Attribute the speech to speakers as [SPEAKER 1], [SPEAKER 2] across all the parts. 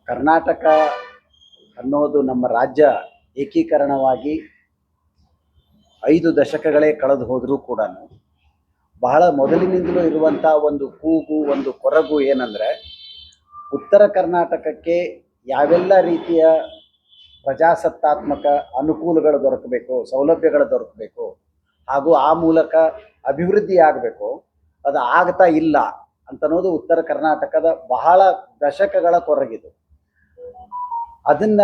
[SPEAKER 1] ಕರ್ನಾಟಕ ಅನ್ನೋದು ನಮ್ಮ ರಾಜ್ಯ ಏಕೀಕರಣವಾಗಿ 5 ದಶಕಗಳೇ ಕಳೆದು ಹೋದರೂ ಕೂಡ ಬಹಳ ಮೊದಲಿನಿಂದಲೂ ಇರುವಂಥ ಒಂದು ಕೂಗು, ಒಂದು ಕೊರಗು ಏನಂದರೆ, ಉತ್ತರ ಕರ್ನಾಟಕಕ್ಕೆ ಯಾವೆಲ್ಲ ರೀತಿಯ ಪ್ರಜಾಸತ್ತಾತ್ಮಕ ಅನುಕೂಲಗಳು ದೊರಕಬೇಕು, ಸೌಲಭ್ಯಗಳು ದೊರಕಬೇಕು, ಹಾಗೂ ಆ ಮೂಲಕ ಅಭಿವೃದ್ಧಿ ಆಗಬೇಕು, ಅದು ಆಗ್ತಾ ಇಲ್ಲ ಅಂತನ್ನೋದು ಉತ್ತರ ಕರ್ನಾಟಕದ ಬಹಳ ದಶಕಗಳ ಕೊರಗಿದು. ಅದನ್ನ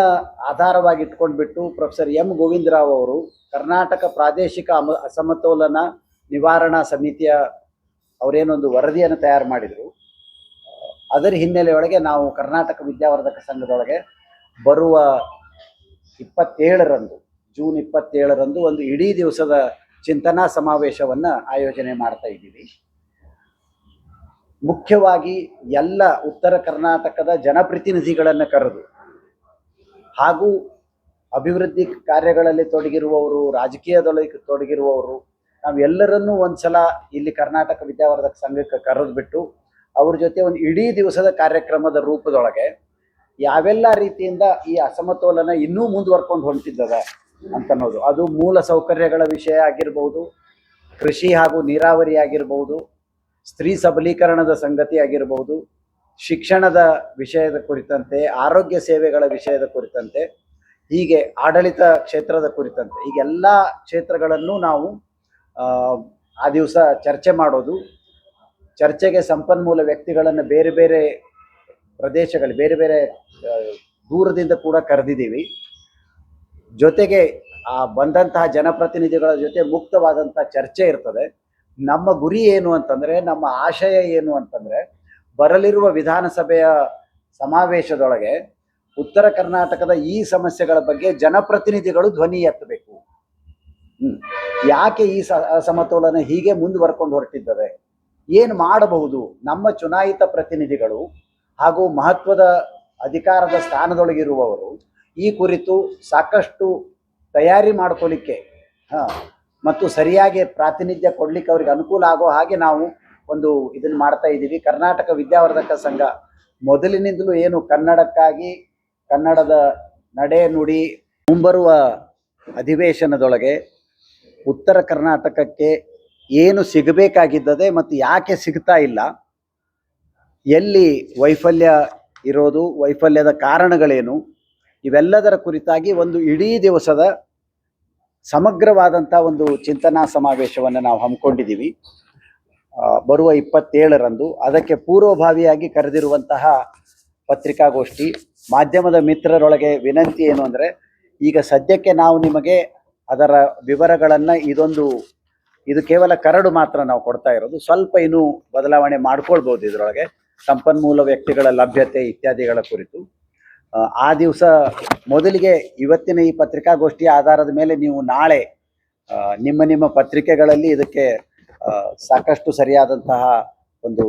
[SPEAKER 1] ಆಧಾರವಾಗಿ ಇಟ್ಕೊಂಡ್ಬಿಟ್ಟು ಪ್ರೊಫೆಸರ್ ಎಂ ಗೋವಿಂದರಾವ್ ಅವರು ಕರ್ನಾಟಕ ಪ್ರಾದೇಶಿಕ ಅಸಮತೋಲನ ನಿವಾರಣಾ ಸಮಿತಿಯ ಅವರೇನೊಂದು ವರದಿಯನ್ನು ತಯಾರು ಮಾಡಿದರು. ಅದರ ಹಿನ್ನೆಲೆಯೊಳಗೆ ನಾವು ಕರ್ನಾಟಕ ವಿದ್ಯಾವರ್ಧಕ ಸಂಘದೊಳಗೆ ಬರುವ 27ರಂದು, ಜೂನ್ 27ರಂದು ಒಂದು ಇಡೀ ದಿವಸದ ಚಿಂತನಾ ಸಮಾವೇಶವನ್ನು ಆಯೋಜನೆ ಮಾಡ್ತಾ ಇದ್ದೀವಿ. ಮುಖ್ಯವಾಗಿ ಎಲ್ಲ ಉತ್ತರ ಕರ್ನಾಟಕದ ಜನಪ್ರತಿನಿಧಿಗಳನ್ನು ಕರೆದು, ಹಾಗೂ ಅಭಿವೃದ್ಧಿ ಕಾರ್ಯಗಳಲ್ಲಿ ತೊಡಗಿರುವವರು, ರಾಜಕೀಯದೊಳಗೆ ತೊಡಗಿರುವವರು, ನಾವೆಲ್ಲರನ್ನೂ ಒಂದ್ಸಲ ಇಲ್ಲಿ ಕರ್ನಾಟಕ ವಿದ್ಯಾವರ್ಧಕ ಸಂಘಕ್ಕೆ ಕರೆದುಬಿಟ್ಟು ಅವ್ರ ಜೊತೆ ಒಂದು ಇಡೀ ದಿವಸದ ಕಾರ್ಯಕ್ರಮದ ರೂಪದೊಳಗೆ ಯಾವೆಲ್ಲ ರೀತಿಯಿಂದ ಈ ಅಸಮತೋಲನ ಇನ್ನೂ ಮುಂದುವರ್ಕೊಂಡು ಹೊಂಟಿದ್ದದೆ ಅಂತನ್ನೋದು, ಅದು ಮೂಲ ಸೌಕರ್ಯಗಳ ವಿಷಯ ಆಗಿರ್ಬೋದು, ಕೃಷಿ ಹಾಗೂ ನೀರಾವರಿ ಆಗಿರ್ಬೋದು, ಸ್ತ್ರೀ ಸಬಲೀಕರಣದ ಸಂಗತಿ ಆಗಿರ್ಬೋದು, ಶಿಕ್ಷಣದ ವಿಷಯದ ಕುರಿತಂತೆ, ಆರೋಗ್ಯ ಸೇವೆಗಳ ವಿಷಯದ ಕುರಿತಂತೆ, ಹೀಗೆ ಆಡಳಿತ ಕ್ಷೇತ್ರದ ಕುರಿತಂತೆ, ಹೀಗೆಲ್ಲ ಕ್ಷೇತ್ರಗಳನ್ನು ನಾವು ಆ ದಿವಸ ಚರ್ಚೆ ಮಾಡೋದು. ಚರ್ಚೆಗೆ ಸಂಪನ್ಮೂಲ ವ್ಯಕ್ತಿಗಳನ್ನು ಬೇರೆ ಬೇರೆ ಪ್ರದೇಶಗಳು, ಬೇರೆ ಬೇರೆ ದೂರದಿಂದ ಕೂಡ ಕರೆದಿದ್ದೀವಿ. ಜೊತೆಗೆ ಆ ಬಂದಂತಹ ಜನಪ್ರತಿನಿಧಿಗಳ ಜೊತೆ ಮುಕ್ತವಾದಂಥ ಚರ್ಚೆ ಇರ್ತದೆ. ನಮ್ಮ ಗುರಿ ಏನು ಅಂತಂದರೆ, ನಮ್ಮ ಆಶಯ ಏನು ಅಂತಂದರೆ, ಬರಲಿರುವ ವಿಧಾನಸಭೆಯ ಸಮಾವೇಶದೊಳಗೆ ಉತ್ತರ ಕರ್ನಾಟಕದ ಈ ಸಮಸ್ಯೆಗಳ ಬಗ್ಗೆ ಜನಪ್ರತಿನಿಧಿಗಳು ಧ್ವನಿ ಎತ್ತಬೇಕು. ಯಾಕೆ ಈ ಅಸಮತೋಲನ ಹೀಗೆ ಮುಂದುವರ್ಕೊಂಡು ಹೊರಟಿದ್ದಾರೆ, ಏನು ಮಾಡಬಹುದು, ನಮ್ಮ ಚುನಾಯಿತ ಪ್ರತಿನಿಧಿಗಳು ಹಾಗೂ ಮಹತ್ವದ ಅಧಿಕಾರದ ಸ್ಥಾನದೊಳಗಿರುವವರು ಈ ಕುರಿತು ಸಾಕಷ್ಟು ತಯಾರಿ ಮಾಡ್ಕೊಳ್ಳಿಕ್ಕೆ ಮತ್ತು ಸರಿಯಾಗಿ ಪ್ರಾತಿನಿಧ್ಯ ಕೊಡ್ಲಿಕ್ಕೆ ಅವ್ರಿಗೆ ಅನುಕೂಲ ಆಗೋ ಹಾಗೆ ನಾವು ಒಂದು ಇದನ್ನು ಮಾಡ್ತಾ ಇದ್ದೀವಿ. ಕರ್ನಾಟಕ ವಿದ್ಯಾವರ್ಧಕ ಸಂಘ ಮೊದಲಿನಿಂದಲೂ ಏನು ಕನ್ನಡಕ್ಕಾಗಿ, ಕನ್ನಡದ ನಡೆ ನುಡಿ, ಮುಂಬರುವ ಅಧಿವೇಶನದೊಳಗೆ ಉತ್ತರ ಕರ್ನಾಟಕಕ್ಕೆ ಏನು ಸಿಗಬೇಕಾಗಿದ್ದದೆ ಮತ್ತು ಯಾಕೆ ಸಿಗ್ತಾ ಇಲ್ಲ, ಎಲ್ಲಿ ವೈಫಲ್ಯ ಇರೋದು, ವೈಫಲ್ಯದ ಕಾರಣಗಳೇನು, ಇವೆಲ್ಲದರ ಕುರಿತಾಗಿ ಒಂದು ಇಡೀ ದಿವಸದ ಸಮಗ್ರವಾದಂಥ ಒಂದು ಚಿಂತನಾ ಸಮಾವೇಶವನ್ನು ನಾವು ಹಮ್ಮಿಕೊಂಡಿದ್ದೀವಿ ಬರುವ 27ರಂದು. ಅದಕ್ಕೆ ಪೂರ್ವಭಾವಿಯಾಗಿ ಕರೆದಿರುವಂತಹ ಪತ್ರಿಕಾಗೋಷ್ಠಿ. ಮಾಧ್ಯಮದ ಮಿತ್ರರೊಳಗೆ ವಿನಂತಿ ಏನು ಅಂದರೆ, ಈಗ ಸದ್ಯಕ್ಕೆ ನಾವು ನಿಮಗೆ ಅದರ ವಿವರಗಳನ್ನು, ಇದು ಕೇವಲ ಕರಡು ಮಾತ್ರ ನಾವು ಕೊಡ್ತಾ ಇರೋದು, ಸ್ವಲ್ಪ ಇನ್ನೂ ಬದಲಾವಣೆ ಮಾಡ್ಕೊಳ್ಬೋದು ಇದರೊಳಗೆ, ಸಂಪನ್ಮೂಲ ವ್ಯಕ್ತಿಗಳ ಲಭ್ಯತೆ ಇತ್ಯಾದಿಗಳ ಕುರಿತು. ಆ ದಿವಸ ಮೊದಲಿಗೆ ಇವತ್ತಿನ ಈ ಪತ್ರಿಕಾಗೋಷ್ಠಿಯ ಆಧಾರದ ಮೇಲೆ ನೀವು ನಾಳೆ ನಿಮ್ಮ ಪತ್ರಿಕೆಗಳಲ್ಲಿ ಇದಕ್ಕೆ ಸಾಕಷ್ಟು ಸರಿಯಾದಂತಹ ಒಂದು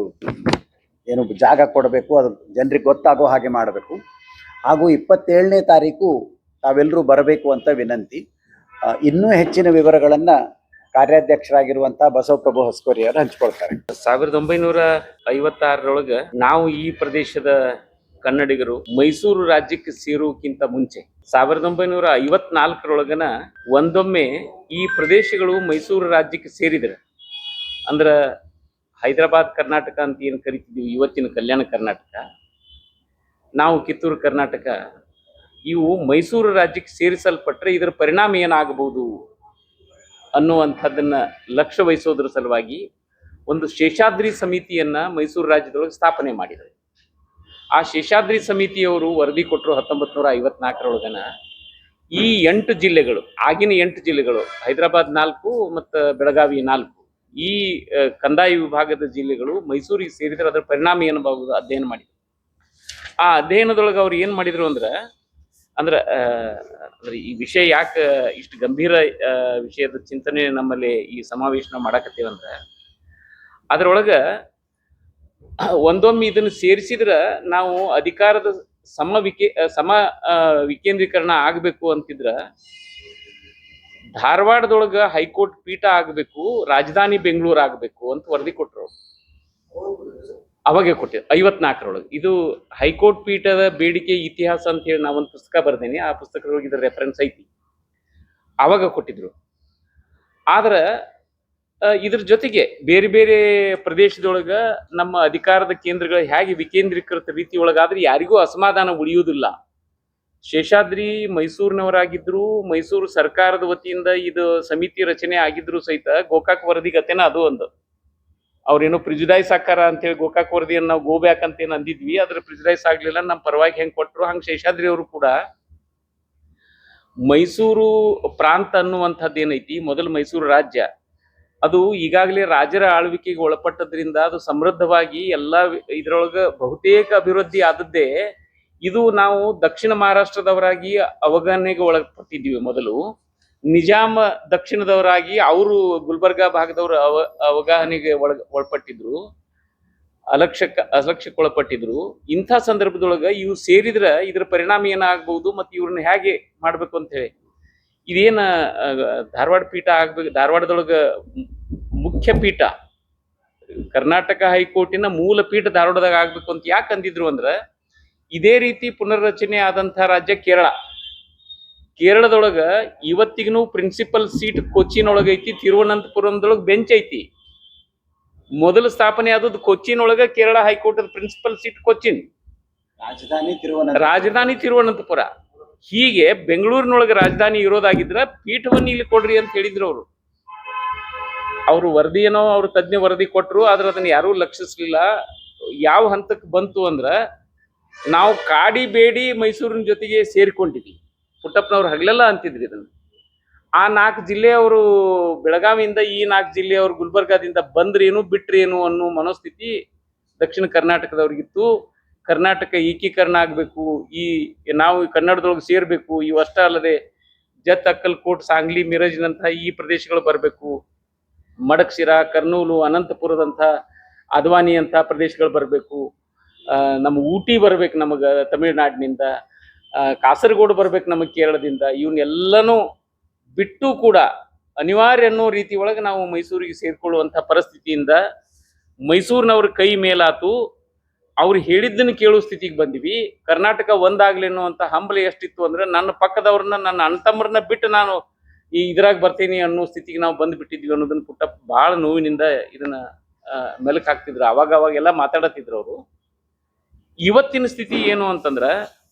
[SPEAKER 1] ಏನು ಜಾಗ ಕೊಡಬೇಕು, ಅದು ಜನರಿಗೆ ಗೊತ್ತಾಗೋ ಹಾಗೆ ಮಾಡಬೇಕು. ಹಾಗೂ 27ನೇ ತಾರೀಕು ತಾವೆಲ್ಲರೂ ಬರಬೇಕು ಅಂತ ವಿನಂತಿ. ಇನ್ನೂ ಹೆಚ್ಚಿನ ವಿವರಗಳನ್ನು ಕಾರ್ಯಾಧ್ಯಕ್ಷರಾಗಿರುವಂತಹ ಬಸವಪ್ರಭು ಹೊಸಕೋರಿ ಅವರು ಹಂಚ್ಕೊಳ್ತಾರೆ.
[SPEAKER 2] 1956ರೊಳಗೆ ನಾವು ಈ ಪ್ರದೇಶದ ಕನ್ನಡಿಗರು ಮೈಸೂರು ರಾಜ್ಯಕ್ಕೆ ಸೇರುವುದಕ್ಕಿಂತ ಮುಂಚೆ 1954ರೊಳಗನ ಒಂದೊಮ್ಮೆ ಈ ಪ್ರದೇಶಗಳು ಮೈಸೂರು ರಾಜ್ಯಕ್ಕೆ ಸೇರಿದ್ರೆ, ಅಂದ್ರೆ ಹೈದರಾಬಾದ್ ಕರ್ನಾಟಕ ಅಂತ ಏನು ಕರಿತಿದ್ದೀವಿ, ಇವತ್ತಿನ ಕಲ್ಯಾಣ ಕರ್ನಾಟಕ, ನಾವು ಕಿತ್ತೂರು ಕರ್ನಾಟಕ, ಇವು ಮೈಸೂರು ರಾಜ್ಯಕ್ಕೆ ಸೇರಿಸಲ್ಪಟ್ಟರೆ ಇದರ ಪರಿಣಾಮ ಏನಾಗಬಹುದು ಅನ್ನುವಂಥದ್ದನ್ನು ಲಕ್ಷ್ಯ ವಹಿಸೋದ್ರ ಸಲುವಾಗಿ ಒಂದು ಶೇಷಾದ್ರಿ ಸಮಿತಿಯನ್ನು ಮೈಸೂರು ರಾಜ್ಯದೊಳಗೆ ಸ್ಥಾಪನೆ ಮಾಡಿದರು. ಆ ಶೇಷಾದ್ರಿ ಸಮಿತಿಯವರು ವರದಿ ಕೊಟ್ಟರು 1954ರೊಳಗನ ಈ 8 ಜಿಲ್ಲೆಗಳು, ಆಗಿನ 8 ಜಿಲ್ಲೆಗಳು, ಹೈದರಾಬಾದ್ 4 ಮತ್ತು ಬೆಳಗಾವಿ 4, ಈ ಕಂದಾಯ ವಿಭಾಗದ ಜಿಲ್ಲೆಗಳು ಮೈಸೂರಿಗೆ ಸೇರಿದರೆ ಅದರ ಪರಿಣಾಮ ಏನಾಗಬಹುದು ಅಧ್ಯಯನ ಮಾಡಿದರು. ಆ ಅಧ್ಯಯನದೊಳಗೆ ಅವ್ರು ಏನು ಮಾಡಿದರು ಅಂದ್ರೆ ಈ ವಿಷಯ ಯಾಕೆ ಇಷ್ಟು ಗಂಭೀರ ವಿಷಯದ ಚಿಂತನೆ ನಮ್ಮಲ್ಲಿ ಈ ಸಮಾವೇಶನ ಮಾಡಕತ್ತೀವಂದ್ರೆ, ಅದರೊಳಗೆ ಒಂದೊಮ್ಮೆ ಇದನ್ನು ಸೇರಿಸಿದ್ರೆ ನಾವು ಅಧಿಕಾರದ ಸಮ ವಿಕೇಂದ್ರೀಕರಣ ಆಗಬೇಕು ಅಂತಿದ್ರೆ ಧಾರವಾಡದೊಳಗೆ ಹೈಕೋರ್ಟ್ ಪೀಠ ಆಗಬೇಕು, ರಾಜಧಾನಿ ಬೆಂಗಳೂರು ಆಗಬೇಕು ಅಂತ ವರದಿ ಕೊಟ್ಟರು. ಅವಾಗೆ ಕೊಟ್ಟಿದ್ದು 54ರೊಳಗೆ. ಇದು ಹೈಕೋರ್ಟ್ ಪೀಠದ ಬೇಡಿಕೆ ಇತಿಹಾಸ ಅಂತ ಹೇಳಿ ನಾವೊಂದು ಪುಸ್ತಕ ಬರ್ದೇನಿ, ಆ ಪುಸ್ತಕದೊಳಗೆ ಇದ್ರ ರೆಫರೆನ್ಸ್ ಐತಿ. ಅವಾಗ ಕೊಟ್ಟಿದ್ರು. ಆದ್ರೆ ಇದ್ರ ಜೊತೆಗೆ ಬೇರೆ ಬೇರೆ ಪ್ರದೇಶದೊಳಗ ನಮ್ಮ ಅಧಿಕಾರದ ಕೇಂದ್ರಗಳು ಹೇಗೆ ವಿಕೇಂದ್ರೀಕೃತ ರೀತಿ ಒಳಗಾದ್ರೆ ಯಾರಿಗೂ ಅಸಮಾಧಾನ ಉಳಿಯುವುದಿಲ್ಲ. ಶೇಷಾದ್ರಿ ಮೈಸೂರಿನವರಾಗಿದ್ರು, ಮೈಸೂರು ಸರ್ಕಾರದ ವತಿಯಿಂದ ಇದು ಸಮಿತಿ ರಚನೆ ಆಗಿದ್ರು ಸಹಿತ ಗೋಕಾಕ್ ವರದಿ ಗತೆನ ಅದು ಒಂದು ಅವ್ರೇನೋ ಪ್ರಿಜುಡೈಸ್ ಆಕಾರ ಅಂತೇಳಿ ಗೋಕಾಕ್ ವರದಿಯನ್ನು ನಾವು ಗೋ ಬ್ಯಾಕ್ ಅಂತ ಏನು ಅಂದಿದ್ವಿ, ಅದ್ರ ಪ್ರಿಜುಡೈಸ್ ಆಗ್ಲಿಲ್ಲ, ನಮ್ಮ ಪರವಾಗಿ ಹೆಂಗ್ ಕೊಟ್ರು ಹಂಗ ಶೇಷಾದ್ರಿ ಅವರು ಕೂಡ ಮೈಸೂರು ಪ್ರಾಂತ ಅನ್ನುವಂಥದ್ದು ಏನೈತಿ, ಮೊದಲು ಮೈಸೂರು ರಾಜ್ಯ ಅದು ಈಗಾಗಲೇ ರಾಜರ ಆಳ್ವಿಕೆಗೆ ಒಳಪಟ್ಟದ್ರಿಂದ ಅದು ಸಮೃದ್ಧವಾಗಿ ಎಲ್ಲ ಇದ್ರೊಳಗ ಬಹುತೇಕ ಅಭಿವೃದ್ಧಿ ಆದದ್ದೇ. ಇದು ನಾವು ದಕ್ಷಿಣ ಮಹಾರಾಷ್ಟ್ರದವರಾಗಿ ಅವಗಣನೆಗೆ ಒಳಪಟ್ಟಿದ್ವಿ. ಮೊದಲು ನಿಜಾಮ ದಕ್ಷಿಣದವರಾಗಿ ಅವರು ಗುಲ್ಬರ್ಗಾ ಭಾಗದವರು ಅವಗಾಹನೆಗೆ ಒಳಪಟ್ಟಿದ್ರು, ಅಲಕ್ಷ್ಯಕ್ಕೆ ಒಳಪಟ್ಟಿದ್ರು. ಇಂಥ ಸಂದರ್ಭದೊಳಗ ಇವು ಸೇರಿದ್ರ ಇದ್ರ ಪರಿಣಾಮ ಏನಾಗಬಹುದು ಮತ್ತು ಇವ್ರನ್ನ ಹೇಗೆ ಮಾಡ್ಬೇಕು ಅಂತ ಹೇಳಿ ಇದೇನ ಧಾರವಾಡ ಪೀಠ ಆಗ್ಬೇಕು, ಧಾರವಾಡದೊಳಗ ಮುಖ್ಯ ಪೀಠ ಕರ್ನಾಟಕ ಹೈಕೋರ್ಟಿನ ಮೂಲ ಪೀಠ ಧಾರವಾಡದಾಗ ಆಗ್ಬೇಕು ಅಂತ ಯಾಕೆ ಅಂದಿದ್ರು ಅಂದ್ರ, ಇದೇ ರೀತಿ ಪುನರ್ರಚನೆ ಆದಂಥ ರಾಜ್ಯ ಕೇರಳದೊಳಗ ಇವತ್ತಿಗೂ ಪ್ರಿನ್ಸಿಪಲ್ ಸೀಟ್ ಕೊಚ್ಚಿನ್ ಒಳಗೈತಿ, ತಿರುವನಂತಪುರಂದೊಳಗೆ ಬೆಂಚ್ ಐತಿ. ಮೊದಲು ಸ್ಥಾಪನೆ ಆದದ್ದು ಕೊಚ್ಚಿನ್ ಒಳಗ Kerala high court principal seat Cochin, ರಾಜಧಾನಿ ತಿರುವನಂತಪುರ. ಹೀಗೆ ಬೆಂಗಳೂರಿನೊಳಗೆ ರಾಜಧಾನಿ ಇರೋದಾಗಿದ್ರ ಪೀಠವನ್ನು ಇಲ್ಲಿ ಕೊಡ್ರಿ ಅಂತ ಹೇಳಿದ್ರು ಅವರು ವರದಿಯೇನೋ ಅವ್ರು ತಜ್ಞ ವರದಿ ಕೊಟ್ರು, ಆದ್ರೆ ಅದನ್ನ ಯಾರೂ ಲಕ್ಷಿಸ್ಲಿಲ್ಲ. ಯಾವ ಹಂತಕ್ಕೆ ಬಂತು ಅಂದ್ರ ನಾವು ಕಾಡಿ ಬೇಡಿ ಮೈಸೂರಿನ ಜೊತೆಗೆ ಸೇರಿಕೊಂಡಿದ್ವಿ. ಪುಟ್ಟಪ್ಪನವ್ರು ಹಗಲೆಲ್ಲ ಅಂತಿದ್ರಿ ಇದನ್ನು. ಆ 4 ಜಿಲ್ಲೆಯವರು ಬೆಳಗಾವಿಯಿಂದ, ಈ 4 ಜಿಲ್ಲೆಯವರು ಗುಲ್ಬರ್ಗಾದಿಂದ ಬಂದ್ರೇನು ಬಿಟ್ರೇನು ಅನ್ನೋ ಮನೋಸ್ಥಿತಿ ದಕ್ಷಿಣ ಕರ್ನಾಟಕದವ್ರಿಗಿತ್ತು. ಕರ್ನಾಟಕ ಏಕೀಕರಣ ಆಗಬೇಕು, ನಾವು ಕನ್ನಡದೊಳಗೆ ಸೇರ್ಬೇಕು, ಇವಷ್ಟ ಅಲ್ಲದೆ ಜತ್, ಅಕ್ಕಲ್ಕೋಟ್, ಸಾಂಗ್ಲಿ, ಮಿರಜ್ನಂತಹ ಈ ಪ್ರದೇಶಗಳು ಬರಬೇಕು, ಮಡಕ್ಸಿರ, ಕರ್ನೂಲು, ಅನಂತಪುರದಂಥ, ಅದ್ವಾನಿ ಅಂತ ಪ್ರದೇಶಗಳು ಬರಬೇಕು, ನಮ್ಮ ಊಟಿ ಬರ್ಬೇಕು ನಮಗೆ ತಮಿಳುನಾಡಿನಿಂದ, ಕಾಸರಗೋಡು ಬರ್ಬೇಕು ನಮಗೆ ಕೇರಳದಿಂದ. ಇವನ್ನೆಲ್ಲನೂ ಬಿಟ್ಟು ಕೂಡ ಅನಿವಾರ್ಯ ಅನ್ನೋ ರೀತಿ ಒಳಗೆ ನಾವು ಮೈಸೂರಿಗೆ ಸೇರ್ಕೊಳ್ಳುವಂಥ ಪರಿಸ್ಥಿತಿಯಿಂದ ಮೈಸೂರಿನವ್ರ ಕೈ ಮೇಲಾತು. ಅವ್ರು ಹೇಳಿದ್ದನ್ನು ಕೇಳೋ ಸ್ಥಿತಿಗೆ ಬಂದಿವಿ. ಕರ್ನಾಟಕ ಒಂದಾಗ್ಲಿ ಅನ್ನುವಂಥ ಹಂಬಲ ಎಷ್ಟಿತ್ತು ಅಂದ್ರೆ, ನನ್ನ ಪಕ್ಕದವ್ರನ್ನ, ನನ್ನ ಅಣ್ಣತಮ್ಮರನ್ನ ಬಿಟ್ಟು ನಾನು ಇದ್ರಾಗ ಬರ್ತೀನಿ ಅನ್ನೋ ಸ್ಥಿತಿಗೆ ನಾವು ಬಂದ್ಬಿಟ್ಟಿದ್ವಿ ಅನ್ನೋದನ್ನ ಪುಟ್ಟಪ್ಪ ಭಾಳ ನೋವಿನಿಂದ ಇದನ್ನ ಮೆಲುಕು ಹಾಕ್ತಿದ್ರು. ಅವಾಗೆಲ್ಲ ಮಾತಾಡತ್ತಿದ್ರು ಅವರು. ಇವತ್ತಿನ ಸ್ಥಿತಿ ಏನು ಅಂತಂದ್ರ,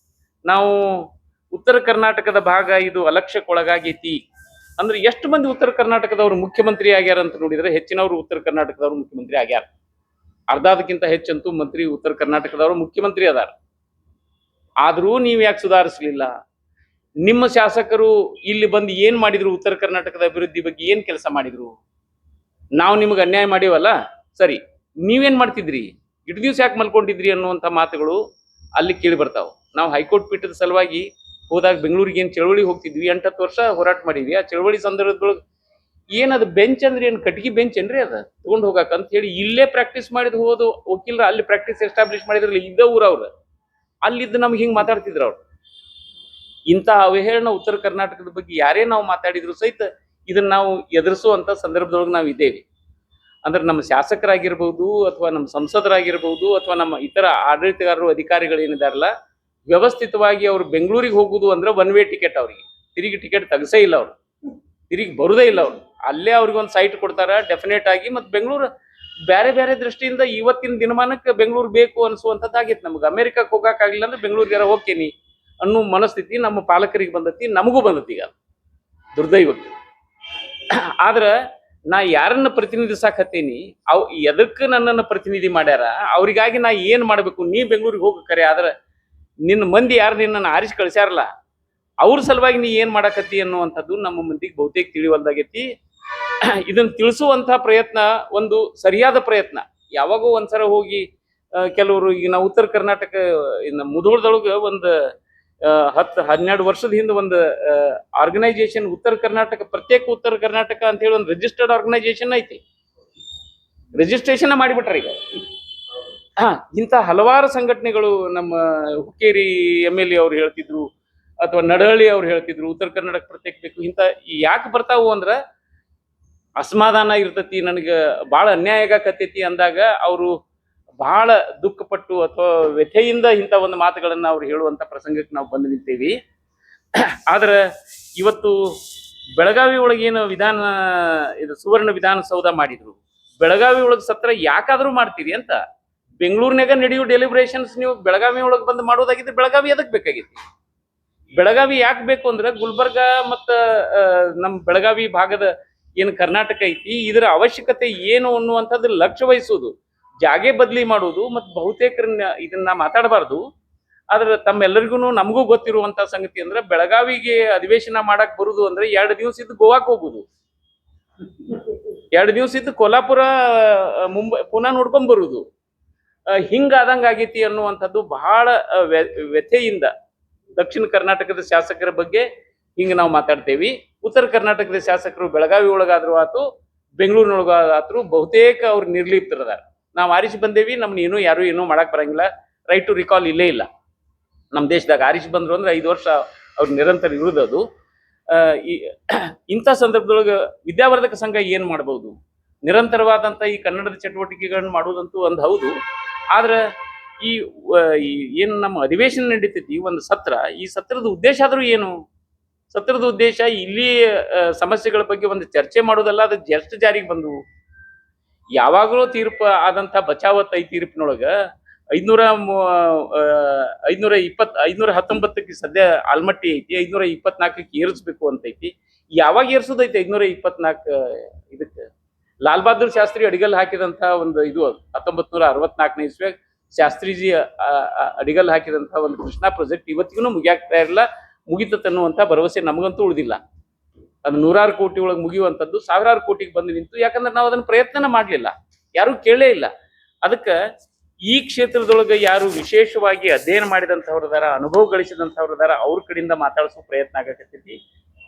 [SPEAKER 2] ನಾವು ಉತ್ತರ ಕರ್ನಾಟಕದ ಭಾಗ ಇದು ಅಲಕ್ಷ್ಯಕ್ಕೊಳಗಾಗೈತಿ ಅಂದ್ರೆ ಎಷ್ಟು ಮಂದಿ ಉತ್ತರ ಕರ್ನಾಟಕದವರು ಮುಖ್ಯಮಂತ್ರಿ ಆಗ್ಯಾರ ಅಂತ ನೋಡಿದ್ರೆ ಹೆಚ್ಚಿನವರು ಉತ್ತರ ಕರ್ನಾಟಕದವರು ಮುಖ್ಯಮಂತ್ರಿ ಆಗ್ಯಾರ. ಅರ್ಧದಕ್ಕಿಂತ ಹೆಚ್ಚಂತೂ ಮಂತ್ರಿ ಉತ್ತರ ಕರ್ನಾಟಕದವರು ಮುಖ್ಯಮಂತ್ರಿ ಅದಾರ. ಆದ್ರೂ ನೀವು ಯಾಕೆ ಸುಧಾರಿಸಲಿಲ್ಲ? ನಿಮ್ಮ ಶಾಸಕರು ಇಲ್ಲಿ ಬಂದು ಏನ್ ಮಾಡಿದ್ರು? ಉತ್ತರ ಕರ್ನಾಟಕದ ಅಭಿವೃದ್ಧಿ ಬಗ್ಗೆ ಏನ್ ಕೆಲಸ ಮಾಡಿದ್ರು? ನಾವು ನಿಮಗೆ ಅನ್ಯಾಯ ಮಾಡಿವಲ್ಲ, ಸರಿ, ನೀವೇನ್ ಮಾಡ್ತಿದ್ರಿ? ಇಟ್ಟು ದಿವ್ಸ ಯಾಕೆ ಮಲ್ಕೊಂಡಿದ್ರಿ ಅನ್ನುವಂಥ ಮಾತುಗಳು ಅಲ್ಲಿ ಕೇಳಿ ಬರ್ತಾವ. ನಾವು ಹೈಕೋರ್ಟ್ ಪೀಠದ ಸಲುವಾಗಿ ಹೋದಾಗ ಬೆಂಗಳೂರಿಗೆ ಏನು ಚಳವಳಿ ಹೋಗ್ತಿದ್ವಿ, 8-10 ವರ್ಷ ಹೋರಾಟ ಮಾಡಿದ್ವಿ. ಆ ಚಳವಳಿ ಸಂದರ್ಭದೊಳಗೆ ಏನದು ಬೆಂಚ್ ಅಂದ್ರೆ ಏನು, ಕಟ್ಗಿ ಬೆಂಚ್ ಏನ್ರಿ ಅದ ತಗೊಂಡು ಹೋಗಾಕ ಅಂತ ಹೇಳಿ ಇಲ್ಲೇ ಪ್ರಾಕ್ಟೀಸ್ ಮಾಡಿದ್ ಹೋದು ವಕೀಲರ ಅಲ್ಲಿ ಪ್ರಾಕ್ಟೀಸ್ ಎಸ್ಟಾಬ್ಲಿಷ್ ಮಾಡಿದ್ರಲ್ಲ, ಇದ್ದ ಊರ ಅವ್ರು ಅಲ್ಲಿದ್ದು ನಮ್ಗೆ ಹಿಂಗೆ ಮಾತಾಡ್ತಿದ್ರು ಅವ್ರು. ಇಂಥ ಅವಹೇಳನ ಉತ್ತರ ಕರ್ನಾಟಕದ ಬಗ್ಗೆ ಯಾರೇ ನಾವು ಮಾತಾಡಿದ್ರು ಸಹಿತ ಇದನ್ನ ನಾವು ಎದುರಿಸುವಂತ ಸಂದರ್ಭದೊಳಗೆ ನಾವು ಇದ್ದೇವೆ. ಅಂದ್ರೆ ನಮ್ಮ ಶಾಸಕರಾಗಿರ್ಬಹುದು, ಅಥವಾ ನಮ್ಮ ಸಂಸದರಾಗಿರ್ಬಹುದು, ಅಥವಾ ನಮ್ಮ ಇತರ ಆಡಳಿತಗಾರರು, ಅಧಿಕಾರಿಗಳು ಏನಿದಾರಲ್ಲ, ವ್ಯವಸ್ಥಿತವಾಗಿ ಅವ್ರು ಬೆಂಗಳೂರಿಗೆ ಹೋಗುದು ಅಂದ್ರೆ 1 ವೇ ಟಿಕೆಟ್. ಅವ್ರಿಗೆ ತಿರುಗಿ ಟಿಕೆಟ್ ತೆಗಸೇ ಇಲ್ಲ, ಅವ್ರು ತಿರುಗಿ ಬರುದೇ ಇಲ್ಲ. ಅವ್ರು ಅಲ್ಲೇ ಅವ್ರಿಗೊಂದು ಸೈಟ್ ಕೊಡ್ತಾರ ಡೆಫಿನೆಟ್ ಆಗಿ. ಮತ್ತು ಬೆಂಗಳೂರು ಬೇರೆ ಬೇರೆ ದೃಷ್ಟಿಯಿಂದ ಇವತ್ತಿನ ದಿನಮಾನಕ್ಕೆ ಬೆಂಗಳೂರು ಬೇಕು ಅನ್ಸುವಂಥದ್ದಾಗಿತ್ತು ನಮ್ಗೆ. ಅಮೆರಿಕಕ್ಕೆ ಹೋಗಕ್ಕಾಗಿಲ್ಲ ಅಂದ್ರೆ ಬೆಂಗಳೂರಿಗಾರ ಹೋಗ್ತೇನಿ ಅನ್ನೋ ಮನಸ್ಥಿತಿ ನಮ್ಮ ಪಾಲಕರಿಗೆ ಬಂದತಿ, ನಮಗೂ ಬಂದತಿ ಈಗ ದುರ್ದೈವಕ್ಕೆ. ಆದ್ರೆ ನಾ ಯಾರನ್ನ ಪ್ರತಿನಿಧಿಸಾಕತ್ತೀನಿ, ಎದಕ್ಕೆ ನನ್ನನ್ನು ಪ್ರತಿನಿಧಿ ಮಾಡ್ಯಾರ, ಅವ್ರಿಗಾಗಿ ನಾ ಏನ್ ಮಾಡ್ಬೇಕು? ನೀ ಬೆಂಗಳೂರಿಗೆ ಹೋಗಕರೆ, ಆದ್ರೆ ನಿನ್ನ ಮಂದಿ ಯಾರು ನಿನ್ನನ್ನು ಆರಿಸಿ ಕಳಿಸ್ಯಾರಲ್ಲ ಅವ್ರ ಸಲುವಾಗಿ ನೀ ಏನ್ ಮಾಡಕತ್ತಿ ಅನ್ನುವಂಥದ್ದು ನಮ್ಮ ಮಂದಿಗೆ ಬಹುತೇಕ ತಿಳಿವಲ್ದಾಗೈತಿ. ಇದನ್ನ ತಿಳಿಸುವಂತ ಪ್ರಯತ್ನ ಒಂದು ಸರಿಯಾದ ಪ್ರಯತ್ನ. ಯಾವಾಗೋ ಒಂದ್ಸಲ ಹೋಗಿ ಕೆಲವರು, ಈಗ ನಾವು ಉತ್ತರ ಕರ್ನಾಟಕ ಮುಧೋಳದೊಳಗೆ ಒಂದು 10-12 ವರ್ಷದ ಹಿಂದೆ ಒಂದು ಆರ್ಗನೈಸೇಷನ್ ಉತ್ತರ ಕರ್ನಾಟಕ, ಪ್ರತ್ಯೇಕ ಉತ್ತರ ಕರ್ನಾಟಕ ಅಂತ ಹೇಳಿ ಒಂದು ರಿಜಿಸ್ಟರ್ಡ್ ಆರ್ಗನೈಸೇಷನ್ ಐತಿ. ರಿಜಿಸ್ಟ್ರೇಷನ್ ಮಾಡಿಬಿಟ್ರ ಈಗ. ಇಂಥ ಹಲವಾರು ಸಂಘಟನೆಗಳು ನಮ್ಮ ಹುಕ್ಕೇರಿ MLA ಅವ್ರು ಹೇಳ್ತಿದ್ರು, ಅಥವಾ ನಡಹಳ್ಳಿ ಅವ್ರು ಹೇಳ್ತಿದ್ರು ಉತ್ತರ ಕರ್ನಾಟಕ ಪ್ರತ್ಯೇಕ ಬೇಕು. ಇಂಥ ಯಾಕೆ ಬರ್ತಾವು ಅಂದ್ರ ಅಸಮಾಧಾನ ಇರ್ತತಿ, ನನಗೆ ಭಾಳ ಅನ್ಯಾಯ ಆಗಕತ್ತೈತಿ ಅಂದಾಗ ಅವರು ಬಹಳ ದುಃಖಪಟ್ಟು ಅಥವಾ ವ್ಯಥೆಯಿಂದ ಇಂಥ ಒಂದು ಮಾತುಗಳನ್ನ ಅವ್ರು ಹೇಳುವಂತ ಪ್ರಸಂಗಕ್ಕೆ ನಾವು ಬಂದು ನಿಂತೇವಿ. ಆದ್ರೆ ಇವತ್ತು ಬೆಳಗಾವಿ ಒಳಗೇನು ಇದು ಸುವರ್ಣ ವಿಧಾನಸೌಧ ಮಾಡಿದ್ರು, ಬೆಳಗಾವಿ ಒಳಗೆ ಸತ್ರ ಯಾಕಾದ್ರೂ ಮಾಡ್ತೀರಿ ಅಂತ. ಬೆಂಗಳೂರಿನಾಗ ನಡೆಯೋ ಡೆಲಿಬ್ರೇಷನ್ಸ್ ನೀವು ಬೆಳಗಾವಿ ಒಳಗೆ ಬಂದು ಮಾಡೋದಾಗಿದ್ರೆ ಬೆಳಗಾವಿ ಎದಕ್ ಬೇಕಾಗಿತ್ತು? ಬೆಳಗಾವಿ ಯಾಕೆ ಬೇಕು ಅಂದ್ರೆ ಗುಲ್ಬರ್ಗ ಮತ್ತು ನಮ್ಮ ಬೆಳಗಾವಿ ಭಾಗದ ಏನು ಕರ್ನಾಟಕ ಐತಿ ಇದರ ಅವಶ್ಯಕತೆ ಏನು ಅನ್ನುವಂಥದ್ದು ಲಕ್ಷ್ಯ ವಹಿಸೋದು, ಜಾಗೆ ಬದಲಿ ಮಾಡೋದು. ಮತ್ತು ಬಹುತೇಕರನ್ನ ಇದನ್ನ ಮಾತಾಡಬಾರ್ದು, ಆದ್ರೆ ತಮ್ಮೆಲ್ಲರಿಗೂ ನಮಗೂ ಗೊತ್ತಿರುವಂತ ಸಂಗತಿ ಅಂದ್ರೆ ಬೆಳಗಾವಿಗೆ ಅಧಿವೇಶನ ಮಾಡಕ್ ಬರುದು ಅಂದ್ರೆ 2 ದಿವಸ ಇದ್ದು ಗೋವಾಕ್ ಹೋಗುದು, 2 ದಿವಸ ಇದ್ದು ಕೊಲ್ಹಾಪುರ ಮುಂಬೈ ಪುನಃ ನೋಡ್ಕೊಂಡ್ ಬರುದು. ಹಿಂಗಾದಂಗ ಆಗೈತಿ ಅನ್ನುವಂಥದ್ದು ಬಹಳ ವ್ಯಥೆಯಿಂದ ದಕ್ಷಿಣ ಕರ್ನಾಟಕದ ಶಾಸಕರ ಬಗ್ಗೆ ಹಿಂಗ ನಾವು ಮಾತಾಡ್ತೇವಿ. ಉತ್ತರ ಕರ್ನಾಟಕದ ಶಾಸಕರು ಬೆಳಗಾವಿ ಒಳಗಾದ್ರು ಆತು, ಬೆಂಗಳೂರಿನೊಳಗಾದ್ರು ಬಹುತೇಕ ಅವ್ರು ನಿರ್ಲಿಪ್ತರದಾರ. ನಾವು ಆರಿಸಿ ಬಂದೇವಿ, ನಮ್ನ ಯಾರು ಏನೂ ಮಾಡಕ್ ಬರಂಗಿಲ್ಲ, ರೈಟ್ ಟು ರಿಕಾಲ್ ಇಲ್ಲೇ ಇಲ್ಲ ನಮ್ಮ ದೇಶದಾಗ. ಆರಿಸಿ ಬಂದ್ರು ಅಂದ್ರೆ 5 ವರ್ಷ ಅವ್ರು ನಿರಂತರ ಇರುವುದು. ಇಂಥ ಸಂದರ್ಭದೊಳಗೆ ವಿದ್ಯಾವರ್ಧಕ ಸಂಘ ಏನ್ ಮಾಡ್ಬೋದು? ನಿರಂತರವಾದಂಥ ಈ ಕನ್ನಡದ ಚಟುವಟಿಕೆಗಳನ್ನ ಮಾಡೋದಂತೂ ಒಂದು ಹೌದು. ಆದ್ರೆ ಈ ಏನು ನಮ್ಮ ಅಧಿವೇಶನ ನಡೀತೈತಿ ಒಂದು ಸತ್ರ, ಈ ಸತ್ರದ ಉದ್ದೇಶ ಆದ್ರೂ ಏನು? ಸತ್ರದ ಉದ್ದೇಶ ಇಲ್ಲಿ ಸಮಸ್ಯೆಗಳ ಬಗ್ಗೆ ಒಂದು ಚರ್ಚೆ ಮಾಡೋದಲ್ಲ, ಅದು ಎಷ್ಟು ಜಾರಿಗೆ ಬಂದು ಯಾವಾಗಲೂ ತೀರ್ಪು ಆದಂಥ ಬಚಾವತ್ ತೀರ್ಪಿನೊಳಗ 519ಕ್ಕೆ ಸದ್ಯ ಆಲ್ಮಟ್ಟಿ ಐತಿ, 524ಕ್ಕೆ ಏರಿಸ್ಬೇಕು ಅಂತ ಐತಿ. ಯಾವಾಗ ಏರ್ಸೋದೈತಿ 524 ಇದಕ್ಕೆ? ಲಾಲ್ ಬಹದ್ದೂರ್ ಶಾಸ್ತ್ರಿ ಅಡಿಗಲ್ ಹಾಕಿದಂತ ಒಂದು ಇದು 1964ನೇ ಇಸ್ವಿಯಾಗ ಶಾಸ್ತ್ರೀಜಿ ಅಡಿಗಲ್ ಹಾಕಿದಂತ ಒಂದು ಕೃಷ್ಣಾ ಪ್ರಾಜೆಕ್ಟ್ ಇವತ್ತಿಗೂ ಮುಗಿಯಾಗ್ತಾ ಇರಲಿಲ್ಲ. ಮುಗಿತನ್ನುವಂತ ಭರವಸೆ ನಮಗಂತೂ ಉಳಿದಿಲ್ಲ. ಅದು 100 ಕೋಟಿ ಒಳಗೆ ಮುಗಿಯುವಂಥದ್ದು 1000 ಕೋಟಿಗೆ ಬಂದು ನಿಂತು. ಯಾಕಂದ್ರೆ ನಾವು ಅದನ್ನ ಪ್ರಯತ್ನ ಮಾಡಲಿಲ್ಲ, ಯಾರು ಕೇಳೇ ಇಲ್ಲ. ಅದಕ್ಕೆ ಈ ಕ್ಷೇತ್ರದೊಳಗೆ ಯಾರು ವಿಶೇಷವಾಗಿ ಅಧ್ಯಯನ ಮಾಡಿದಂಥವ್ರದಾರ, ಅನುಭವ ಗಳಿಸಿದಂಥವ್ರದಾರ, ಅವ್ರ ಕಡೆಯಿಂದ ಮಾತಾಡಿಸೋ ಪ್ರಯತ್ನ ಆಗಕತ್ತೈತಿ.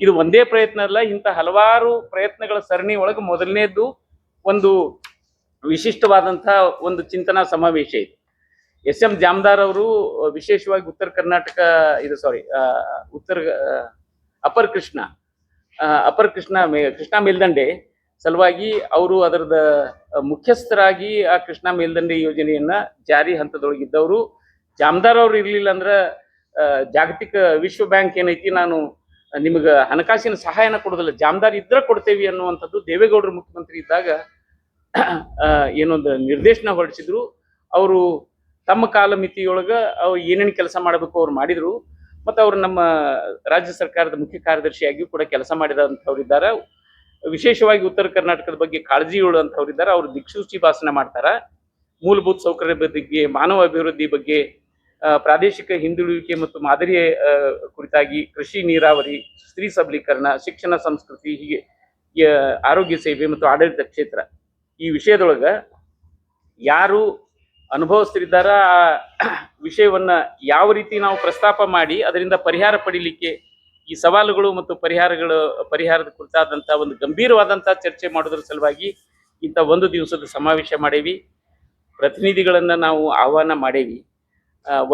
[SPEAKER 2] ಇದು ಒಂದೇ ಪ್ರಯತ್ನ ಅಲ್ಲ, ಇಂಥ ಹಲವಾರು ಪ್ರಯತ್ನಗಳ ಸರಣಿ ಒಳಗೆ ಮೊದಲನೇದ್ದು ಒಂದು ವಿಶಿಷ್ಟವಾದಂಥ ಒಂದು ಚಿಂತನಾ ಸಮಾವೇಶ ಇದೆ. SM ಜಾಮದಾರ್ ಅವರು ವಿಶೇಷವಾಗಿ ಉತ್ತರ ಕರ್ನಾಟಕ ಅಪರ್ ಕೃಷ್ಣಾ ಮೇಲ್ದಂಡೆ ಸಲುವಾಗಿ ಅವರು ಅದರದ ಮುಖ್ಯಸ್ಥರಾಗಿ ಆ ಕೃಷ್ಣಾ ಮೇಲ್ದಂಡೆ ಯೋಜನೆಯನ್ನ ಜಾರಿ ಹಂತದೊಳಗಿದ್ದವರು. ಜಾಮದಾರ್ ಅವ್ರು ಇರ್ಲಿಲ್ಲ ಅಂದ್ರೆ ಜಾಗತಿಕ ವಿಶ್ವ ಬ್ಯಾಂಕ್ ಏನೈತಿ, ನಾನು ನಿಮಗೆ ಹಣಕಾಸಿನ ಸಹಾಯನ ಕೊಡೋದಿಲ್ಲ, ಜಾಮದಾರ್ ಇದ್ರ ಕೊಡ್ತೇವಿ ಅನ್ನುವಂಥದ್ದು ದೇವೇಗೌಡರು ಮುಖ್ಯಮಂತ್ರಿ ಇದ್ದಾಗ ಏನೊಂದು ನಿರ್ದೇಶನ ಹೊರಡಿಸಿದ್ರು. ಅವರು ತಮ್ಮ ಕಾಲ ಮಿತಿಯೊಳಗ ಅವ್ರು ಏನೇನು ಕೆಲಸ ಮಾಡಬೇಕು ಅವ್ರು ಮಾಡಿದ್ರು. ಮತ್ತು ಅವರು ನಮ್ಮ ರಾಜ್ಯ ಸರ್ಕಾರದ ಮುಖ್ಯ ಕಾರ್ಯದರ್ಶಿಯಾಗಿಯೂ ಕೂಡ ಕೆಲಸ ಮಾಡಿದಂಥವ್ರಿದ್ದಾರೆ. ವಿಶೇಷವಾಗಿ ಉತ್ತರ ಕರ್ನಾಟಕದ ಬಗ್ಗೆ ಕಾಳಜಿ ಉಳ್ಳಂಥವ್ರಿದ್ದಾರೆ. ಅವರು ದಿಕ್ಸೂಚಿ ಭಾಷಣ ಮಾಡ್ತಾರ. ಮೂಲಭೂತ ಸೌಕರ್ಯ ಬಗ್ಗೆ, ಮಾನವ ಅಭಿವೃದ್ಧಿ ಬಗ್ಗೆ, ಪ್ರಾದೇಶಿಕ ಹಿಂದುಳಿಯುವಿಕೆ ಮತ್ತು ಮಾದರಿ ಕುರಿತಾಗಿ, ಕೃಷಿ, ನೀರಾವರಿ, ಸ್ತ್ರೀ ಸಬಲೀಕರಣ, ಶಿಕ್ಷಣ, ಸಂಸ್ಕೃತಿ, ಹೀಗೆ ಆರೋಗ್ಯ ಸೇವೆ ಮತ್ತು ಆಡಳಿತ ಕ್ಷೇತ್ರ ಈ ವಿಷಯದೊಳಗ ಯಾರು ಅನುಭವಸ್ಥರಿದ್ದಾರ ಆ ವಿಷಯವನ್ನ ಯಾವ ರೀತಿ ನಾವು ಪ್ರಸ್ತಾಪ ಮಾಡಿ ಅದರಿಂದ ಪರಿಹಾರ ಪಡಿಲಿಕ್ಕೆ ಈ ಸವಾಲುಗಳು ಮತ್ತು ಪರಿಹಾರದ ಕುರಿತಾದಂಥ ಒಂದು ಗಂಭೀರವಾದಂಥ ಚರ್ಚೆ ಮಾಡೋದ್ರ ಸಲುವಾಗಿ ಇಂಥ ಒಂದು ದಿವಸದ ಸಮಾವೇಶ ಮಾಡೇವಿ. ಪ್ರತಿನಿಧಿಗಳನ್ನು ನಾವು ಆಹ್ವಾನ ಮಾಡೇವಿ.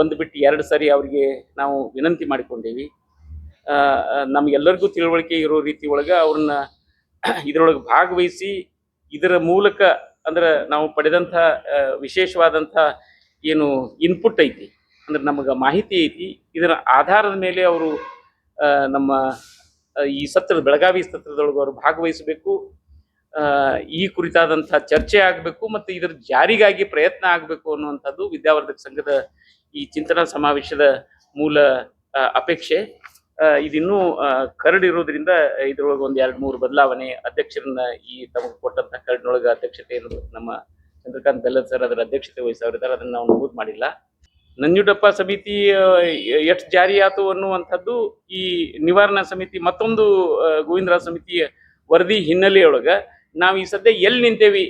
[SPEAKER 2] ಒಂದು ಬಿಟ್ಟು 2 ಸರಿ ಅವರಿಗೆ ನಾವು ವಿನಂತಿ ಮಾಡಿಕೊಂಡೇವಿ. ನಮಗೆಲ್ಲರಿಗೂ ತಿಳುವಳಿಕೆ ಇರೋ ರೀತಿ ಒಳಗೆ ಅವ್ರನ್ನ ಇದರೊಳಗೆ ಭಾಗವಹಿಸಿ ಇದರ ಮೂಲಕ ಅಂದ್ರೆ ನಾವು ಪಡೆದಂಥ ವಿಶೇಷವಾದಂಥ ಏನು ಇನ್ಪುಟ್ ಐತಿ, ಅಂದ್ರೆ ನಮಗೆ ಮಾಹಿತಿ ಐತಿ, ಇದರ ಆಧಾರದ ಮೇಲೆ ಅವರು ನಮ್ಮ ಈ ಬೆಳಗಾವಿ ಸತ್ರದೊಳಗೆ ಅವರು ಭಾಗವಹಿಸಬೇಕು. ಈ ಕುರಿತಾದಂಥ ಚರ್ಚೆ ಆಗಬೇಕು ಮತ್ತು ಇದರ ಜಾರಿಗಾಗಿ ಪ್ರಯತ್ನ ಆಗಬೇಕು ಅನ್ನುವಂಥದ್ದು ವಿದ್ಯಾವರ್ಧಕ ಸಂಘದ ಈ ಚಿಂತನಾ ಸಮಾವೇಶದ ಮೂಲ ಅಪೇಕ್ಷೆ. ಇದಿನ್ನೂ ಕರಡಿರೋದ್ರಿಂದ ಇದ್ರೊಳಗೆ ಒಂದು 2-3 ಬದಲಾವಣೆ, ಅಧ್ಯಕ್ಷರನ್ನ ಈ ತಮಗೆ ಕೊಟ್ಟಂತ ಕರಡಿನೊಳಗೆ ಅಧ್ಯಕ್ಷತೆಯನ್ನು ನಮ್ಮ ಚಂದ್ರಕಾಂತ್ ಬೆಲ್ಲದ್ ಸರ್ ಅದರ ಅಧ್ಯಕ್ಷತೆ ವಹಿಸೋರಿದ್ದಾರೆ, ಅದನ್ನು ನಾವು ನಮೂದು ಮಾಡಿಲ್ಲ. ನಂಜುಂಡಪ್ಪ ಸಮಿತಿ ಎಷ್ಟು ಜಾರಿ ಆಯ್ತು ಅನ್ನುವಂಥದ್ದು ಈ ನಿವಾರಣಾ ಸಮಿತಿ ಮತ್ತೊಂದು ಗೋವಿಂದರಾಜ್ ಸಮಿತಿಯ ವರದಿ ಹಿನ್ನೆಲೆಯೊಳಗೆ ನಾವು ಈ ಸದ್ಯ ಎಲ್ಲಿ ನಿಂತೇವಿ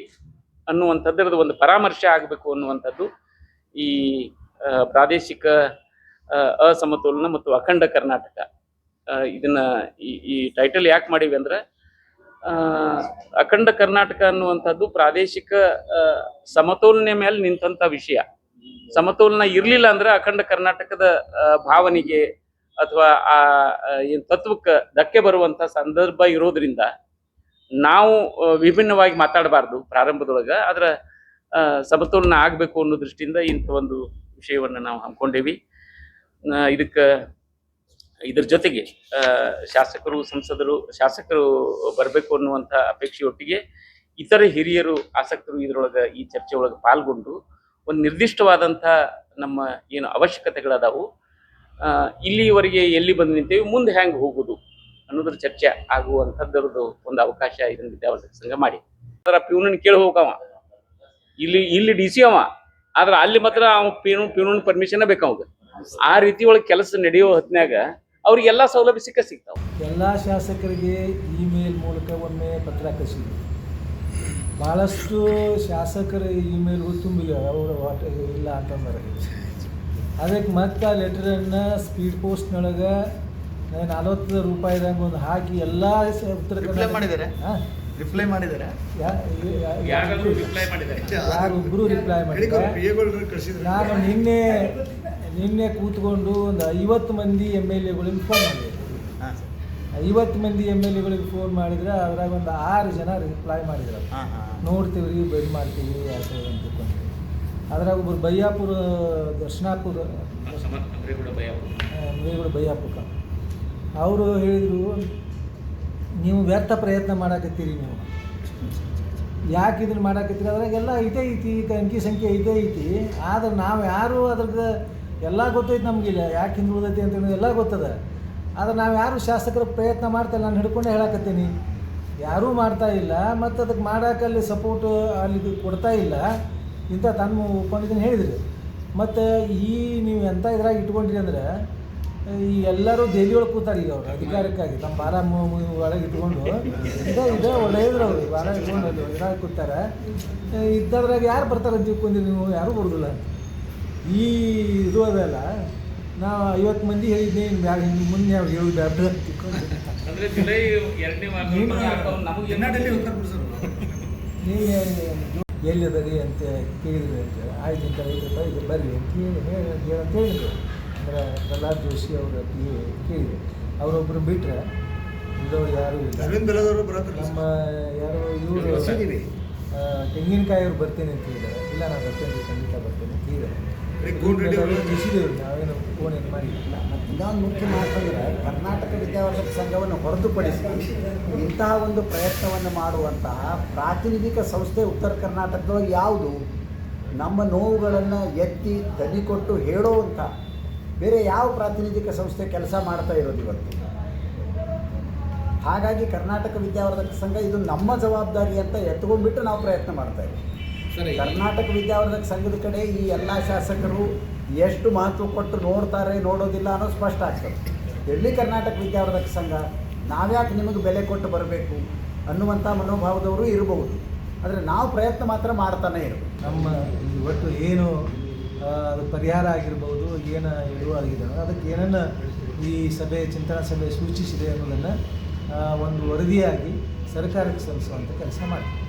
[SPEAKER 2] ಅನ್ನುವಂಥದ್ರದ್ದು ಒಂದು ಪರಾಮರ್ಶೆ ಆಗಬೇಕು ಅನ್ನುವಂಥದ್ದು ಈ ಪ್ರಾದೇಶಿಕ ಅಸಮತೋಲನ ಮತ್ತು ಅಖಂಡ ಕರ್ನಾಟಕ. ಇದನ್ನ ಈ ಟೈಟಲ್ ಯಾಕೆ ಮಾಡೀವಿ ಅಂದ್ರೆ ಅಖಂಡ ಕರ್ನಾಟಕ ಅನ್ನುವಂಥದ್ದು ಪ್ರಾದೇಶಿಕ ಸಮತೋಲನೆ ಮೇಲೆ ನಿಂತಂಥ ವಿಷಯ. ಸಮತೋಲನ ಇರಲಿಲ್ಲ ಅಂದ್ರೆ ಅಖಂಡ ಕರ್ನಾಟಕದ ಭಾವನೆಗೆ ಅಥವಾ ಆ ಏನು ತತ್ವಕ್ಕೆ ಧಕ್ಕೆ ಬರುವಂಥ ಸಂದರ್ಭ ಇರೋದ್ರಿಂದ ನಾವು ವಿಭಿನ್ನವಾಗಿ ಮಾತಾಡಬಾರ್ದು ಪ್ರಾರಂಭದೊಳಗೆ. ಆದ್ರೆ ಸಮತೋಲನ ಆಗಬೇಕು ಅನ್ನೋ ದೃಷ್ಟಿಯಿಂದ ಇಂಥ ಒಂದು ವಿಷಯವನ್ನು ನಾವು ಹಮ್ಮಿಕೊಂಡೇವಿ. ಇದ್ರ ಜೊತೆಗೆ ಶಾಸಕರು ಶಾಸಕರು ಬರಬೇಕು ಅನ್ನುವಂಥ ಅಪೇಕ್ಷೆಯೊಟ್ಟಿಗೆ ಇತರೆ ಹಿರಿಯರು ಆಸಕ್ತರು ಇದರೊಳಗೆ ಈ ಚರ್ಚೆ ಒಳಗೆ ಪಾಲ್ಗೊಂಡು ಒಂದು ನಿರ್ದಿಷ್ಟವಾದಂಥ ನಮ್ಮ ಏನು ಅವಶ್ಯಕತೆಗಳದಾವು, ಇಲ್ಲಿವರೆಗೆ ಎಲ್ಲಿ ಬಂದು ನಿಂತೇವೆ, ಮುಂದೆ ಹೆಂಗೆ ಹೋಗೋದು ಅನ್ನೋದ್ರ ಚರ್ಚೆ ಆಗುವಂಥದ್ದರದ್ದು ಒಂದು ಅವಕಾಶ ಇದನ್ನು ವಿದ್ಯಾವರ್ಧಕ ಸಂಘ ಮಾಡಿ. ಅದರ ಪ್ಯೂನನ್ ಕೇಳಿ ಹೋಗವ, ಇಲ್ಲಿ ಡಿ ಸಿ ಅವ, ಆದ್ರೆ ಅಲ್ಲಿ ಮಾತ್ರ ಅವ ಪ್ಯೂನನ್ ಪರ್ಮಿಷನ್ ಬೇಕು ಅವಾಗ. ಆ ರೀತಿ ಒಳಗೆ ಕೆಲಸ ನಡೆಯೋ ಹೊತ್ನ್ಯಾಗ ಅವ್ರಿಗೆಲ್ಲ ಸೌಲಭ್ಯ ಸಿಗ್ತಾವೆ.
[SPEAKER 3] ಎಲ್ಲ ಶಾಸಕರಿಗೆ ಇಮೇಲ್ ಮೂಲಕ ಒಮ್ಮೆ ಪತ್ರ ಕಳಿಸಿದ್ರು. ಭಾಳಷ್ಟು ಶಾಸಕರ ಇಮೇಲ್ಗಳು ತುಂಬಿಲ್ಲ, ಅವರು ಇಲ್ಲ ಅಂತಂದ್ರೆ ಅದಕ್ಕೆ ಮತ್ತೆ ಆ ಲೆಟರನ್ನು ಸ್ಪೀಡ್ ಪೋಸ್ಟ್ನೊಳಗೆ 40 ರೂಪಾಯಿದಂಗೆ ಒಂದು ಹಾಕಿ ಎಲ್ಲ ಉತ್ತರ ಕನ್ನಡ
[SPEAKER 4] ರಿಪ್ಲೈ ಮಾಡಿದ್ದಾರೆ.
[SPEAKER 3] ಯಾರೊಬ್ಬರು ರಿಪ್ಲೈ ಮಾಡಿದ್ದಾರೆ. ನಾನು ನಿನ್ನೆ ಕೂತ್ಕೊಂಡು ಒಂದು 50 ಮಂದಿ MLAಗಳಿಗೆ ಫೋನ್ ಮಾಡಿದೆ. 50 ಮಂದಿ MLAಗಳಿಗೆ ಫೋನ್ ಮಾಡಿದ್ರೆ ಅದ್ರಾಗ ಒಂದು 6 ಜನ ರಿಪ್ಲೈ ಮಾಡಿದ್ರು. ನೋಡ್ತೀವಿ ರೀ, ಬರಿ ಮಾಡ್ತೀವಿ ಅಂತಕೊಂಡು. ಅದ್ರಾಗ ಒಬ್ಬರು ಬಯ್ಯಾಪುರ ದರ್ಶನಾಪುರ ಬಯ್ಯಾಪುರ ಅವರು ಹೇಳಿದರು, ನೀವು ವ್ಯರ್ಥ ಪ್ರಯತ್ನ ಮಾಡಕತ್ತೀರಿ, ನೀವು ಯಾಕೆ ಇದನ್ನು ಮಾಡಕತ್ತೀರಿ, ಅದ್ರಾಗೆಲ್ಲ ಐತಿ ಅಂಕಿ ಸಂಖ್ಯೆ ಐತಿ. ಆದ್ರೆ ನಾವು ಯಾರು ಅದ್ರದ್ದು ಎಲ್ಲ ಗೊತ್ತೈತೆ ನಮಗಿಲ್ಲ, ಯಾಕೆ ಹಿಂದುಳಿದೈತಿ ಅಂತ ಎಲ್ಲ ಗೊತ್ತದ. ಆದ್ರೆ ನಾವು ಯಾರು ಶಾಸಕರ ಪ್ರಯತ್ನ ಮಾಡ್ತಾಯಿಲ್ಲ. ನಾನು ಹಿಡ್ಕೊಂಡೇ ಹೇಳಕತ್ತೀನಿ, ಯಾರೂ ಮಾಡ್ತಾ ಇಲ್ಲ. ಮತ್ತು ಅದಕ್ಕೆ ಮಾಡೋಕ್ಕಲ್ಲಿ ಸಪೋರ್ಟ್ ಅಲ್ಲಿ ಕೊಡ್ತಾ ಇಲ್ಲ. ಇಂಥ ತಮ್ಮ ಒಪ್ಕೊಂಡಿದ್ದೀನಿ ಹೇಳಿದ್ರಿ. ಮತ್ತು ನೀವು ಎಂಥ ಇದ್ರಾಗ ಇಟ್ಕೊಂಡ್ರಿ ಅಂದ್ರೆ, ಈ ಎಲ್ಲರೂ ದೆಹಲಿ ಒಳಗೆ ಕೂತಾರೆ ಈಗ ಅವರು ಅಧಿಕಾರಕ್ಕಾಗಿ ತಮ್ಮ ಭಾರ ಒಳಗೆ ಇಟ್ಕೊಂಡು ಇದೆ ಒಳ್ಳೆಯದ್ರು ಅವರು ಭಾರ ಇಟ್ಕೊಂಡು ಅಲ್ಲಿ ಇದ್ರಾಗ ಕೂತಾರೆ. ಇಂಥದ್ರಾಗ ಯಾರು ಬರ್ತಾರೆ ಅಂತ ತಿಳ್ಕೊಂಡ್ರಿ ನೀವು? ಯಾರೂ ಬರೋದಿಲ್ಲ. ಈ ಇದು ಅದಲ್ಲ, ನಾವು 50 ಮಂದಿ ಹೇಳಿದ್ದೆ, ಮುಂದೆ ನಾವು ಹೇಳೋದು ಬ್ಯಾಡ ಅಂತ ತಿಳ್ಕೊಂಡು ಎಲ್ಲಿದರಿ ಅಂತ ಕೇಳಿದ್ರಿ ಅಂತ. ಆಯ್ತು ಇಂಥ 5 ರೂಪಾಯಿ ಇದು ಬರ್ರಿ ಅಂತ ಹೇಳಿದ್ರು. ಅಂದ್ರೆ ಪ್ರಹ್ಲಾದ್ ಜೋಶಿ ಅವರ ಕೇಳಿದ್ರು. ಅವರೊಬ್ಬರು ಬಿಟ್ಟರೆ ಇಲ್ಲವ್ರು ಯಾರೂ ಇಲ್ಲ. ನಮ್ಮ ಯಾರು ಇವರು ತೆಂಗಿನಕಾಯಿ ಅವ್ರು ಬರ್ತೇನೆ ಅಂತ ಹೇಳಿದ್ದಾರೆ. ಇಲ್ಲ, ನಾನು ಬರ್ತೇನೆ, ಖಂಡಿತ ಬರ್ತೇನೆ ಅಂತ ಹೇಳಿದ್ದಾರೆ. ತಿಳಿಸಿದ್ದೇವೆ, ನಾವೇನು ಫೋನ್ ಏನು ಮಾಡಿಲ್ಲ.
[SPEAKER 1] ಮತ್ತು ಇನ್ನೊಂದು ಮುಖ್ಯ ಮಾತಂದ್ರೆ, ಕರ್ನಾಟಕ ವಿದ್ಯಾವರ್ಧಕ ಸಂಘವನ್ನು ಹೊರತುಪಡಿಸಿ ಇಂತಹ ಒಂದು ಪ್ರಯತ್ನವನ್ನು ಮಾಡುವಂತಹ ಪ್ರಾತಿನಿಧಿಕ ಸಂಸ್ಥೆ ಉತ್ತರ ಕರ್ನಾಟಕದೊಳಗೆ ಯಾವುದು? ನಮ್ಮ ನೋವುಗಳನ್ನು ಎತ್ತಿ ದನಿ ಕೊಟ್ಟು ಹೇಳುವಂಥ ಬೇರೆ ಯಾವ ಪ್ರಾತಿನಿಧಿಕ ಸಂಸ್ಥೆ ಕೆಲಸ ಮಾಡ್ತಾ ಇರೋದು ಇವತ್ತು? ಹಾಗಾಗಿ ಕರ್ನಾಟಕ ವಿದ್ಯಾವರ್ಧಕ ಸಂಘ ಇದು ನಮ್ಮ ಜವಾಬ್ದಾರಿ ಅಂತ ಎತ್ಕೊಂಡ್ಬಿಟ್ಟು ನಾವು ಪ್ರಯತ್ನ ಮಾಡ್ತಾ ಇದ್ದೀವಿ. ಕರ್ನಾಟಕ ವಿದ್ಯಾವರ್ಧಕ ಸಂಘದ ಕಡೆ ಈ ಎಲ್ಲ ಶಾಸಕರು ಎಷ್ಟು ಮಹತ್ವ ಕೊಟ್ಟು ನೋಡ್ತಾರೆ, ನೋಡೋದಿಲ್ಲ ಅನ್ನೋದು ಸ್ಪಷ್ಟ ಆಗ್ತದೆ. ಎಲ್ಲಿ ಕರ್ನಾಟಕ ವಿದ್ಯಾವರ್ಧಕ ಸಂಘ ನಾವ್ಯಾಕೆ ನಿಮಗೆ ಬೆಲೆ ಕೊಟ್ಟು ಬರಬೇಕು ಅನ್ನುವಂಥ ಮನೋಭಾವದವರು ಇರಬಹುದು. ಆದರೆ ನಾವು ಪ್ರಯತ್ನ ಮಾತ್ರ ಮಾಡ್ತಾನೆ ಇರಬೇಕು.
[SPEAKER 3] ನಮ್ಮ ಈ ಒಟ್ಟು ಏನು ಅದು ಪರಿಹಾರ ಆಗಿರ್ಬೋದು, ಏನು ಇಡುವಾಗಿದೆ ಅದಕ್ಕೆ ಏನನ್ನು ಈ ಸಭೆ, ಚಿಂತನಾ ಸಭೆ ಸೂಚಿಸಿದೆ ಅನ್ನೋದನ್ನು ಒಂದು ವರದಿಯಾಗಿ ಸರ್ಕಾರಕ್ಕೆ ಸಲ್ಲಿಸುವಂಥ ಕೆಲಸ ಮಾಡ್ತೀವಿ.